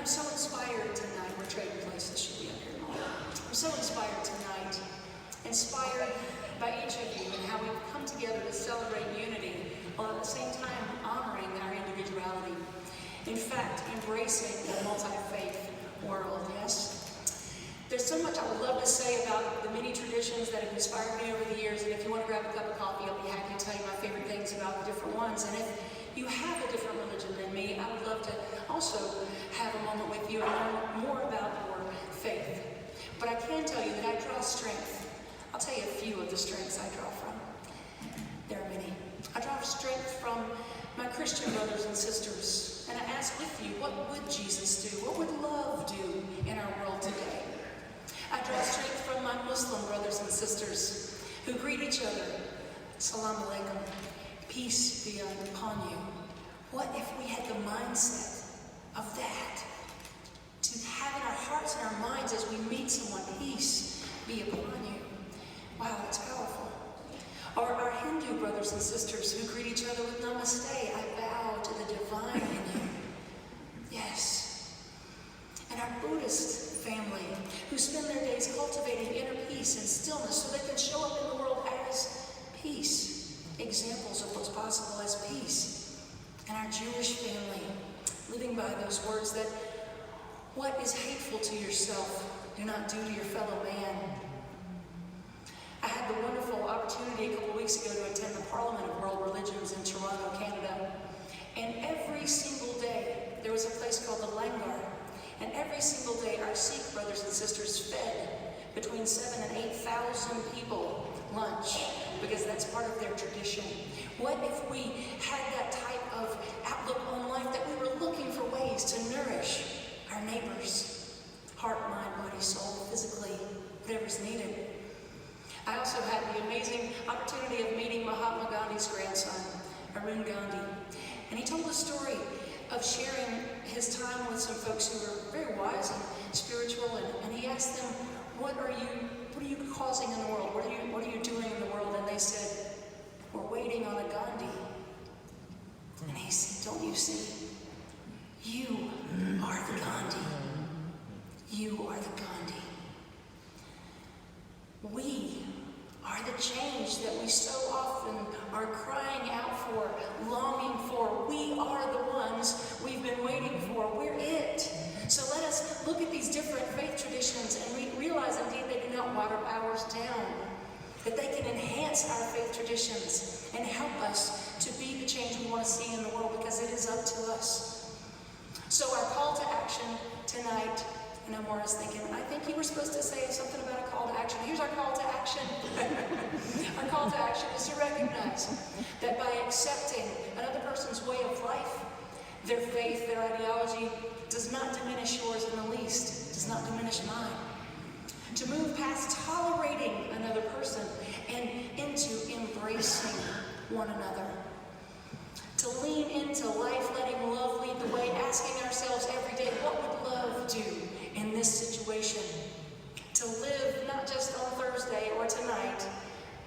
I'm so inspired tonight. We're trading places, should be up here in a moment. I'm so inspired tonight, inspired by each of you and how we've come together to celebrate unity while at the same time honoring our individuality. In fact, embracing the multi-faith world, yes? There's so much I would love to say about the many traditions that have inspired me over the years, and if you want to grab a cup of coffee, I'll be happy to tell you my favorite things about the different ones. And if you have a different religion than me, I would love to also have a moment with you and learn more about your faith. But I can tell you that I draw strength. I'll tell you a few of the strengths I draw from. There are many. I draw strength from my Christian brothers and sisters, and I ask with you, what would Jesus do? What would love do in our world today? I draw strength from my Muslim brothers and sisters who greet each other. Salam alaikum. Peace be upon you. What if we had the mindset of that? To have in our hearts and our minds as we meet someone, peace be upon you. Wow, that's powerful. Or our Hindu brothers and sisters who greet each other with namaste. I bow to the divine in you. Yes. And our Buddhist family who spend their days cultivating inner peace and stillness so they can show up in the world as peace, examples of what's possible as peace. And our Jewish family living by those words that what is hateful to yourself, do not do to your fellow man. I had the wonderful opportunity a couple of weeks ago to attend the Parliament of World Religions in Toronto, Canada. And every single day there was a place called the Langar. And every single day, our Sikh brothers and sisters fed between 7,000 and 8,000 people lunch, because that's part of their tradition. What if we had that type of outlook on life, that we were looking for ways to nourish our neighbors, heart, mind, body, soul, physically, whatever's needed. I also had the amazing opportunity of meeting Mahatma Gandhi's grandson, Arun Gandhi, and he told a story of sharing his time with some folks who were very wise and spiritual, and he asked them, what are you causing in the world? What are you doing in the world? And they said, we're waiting on a Gandhi. And he said, don't you see? You are the Gandhi. You are the Gandhi. We are the change that we so often are crying out for, longing for. We are the ones we've been waiting for. We're it. So let us look at these different faith traditions and we realize indeed they do not water ours down, that they can enhance our faith traditions and help us to be the change we want to see in the world, because it is up to us. So our call to action tonight, and I'm Morris thinking, I think you were supposed to say something about a call to action. Here's our call to action. Our call to action is to recognize that by accepting another person's way of life, their faith, their ideology, does not diminish yours in the least, does not diminish mine. To move past tolerating another person and into embracing one another. To lean into life, letting love lead the way, asking ourselves every day, what would love do in this situation? To live not just on Thursday or tonight,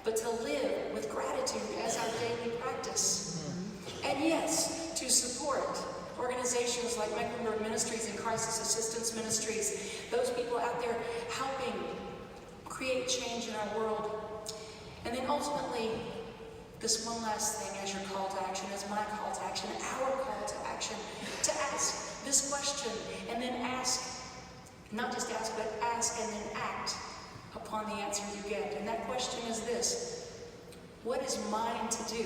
but to live with gratitude as our daily practice. And yes, to support organizations like Mecklenburg Ministries and Crisis Assistance Ministries, those people out there helping create change in our world. And then ultimately, this one last thing as your call to action, as my call to action, our call to action, to ask this question and then ask, not just ask, but ask and then act upon the answer you get. And that question is this: what is mine to do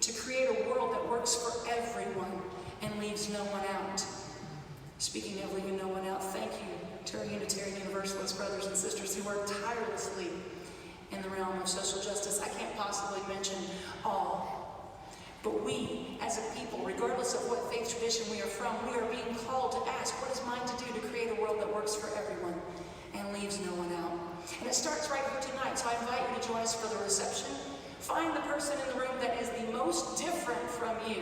to create a world that works for everyone and leaves no one out? Speaking of leaving no one out, thank you to our Unitarian Universalist brothers and sisters who work tirelessly in the realm of social justice. I can't possibly mention all, but we as a people, regardless of what faith tradition we are from, we are being called to ask, what is mine to do to create a world that works for everyone and leaves no one out? And it starts right here tonight, so I invite you to join us for the reception. Find the person in the room that is the most different from you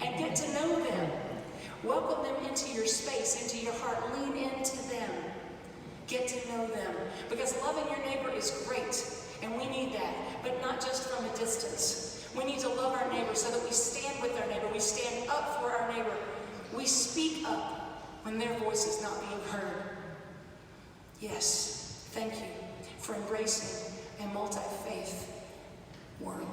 and get to know them. Welcome them into your space, into your heart. Lean into them. Get to know them. Because loving your neighbor is great, and we need that, but not just from a distance. We need to love our neighbor so that we stand with our neighbor. We stand up for our neighbor. We speak up when their voice is not being heard. Yes, thank you for embracing a multi-faith world.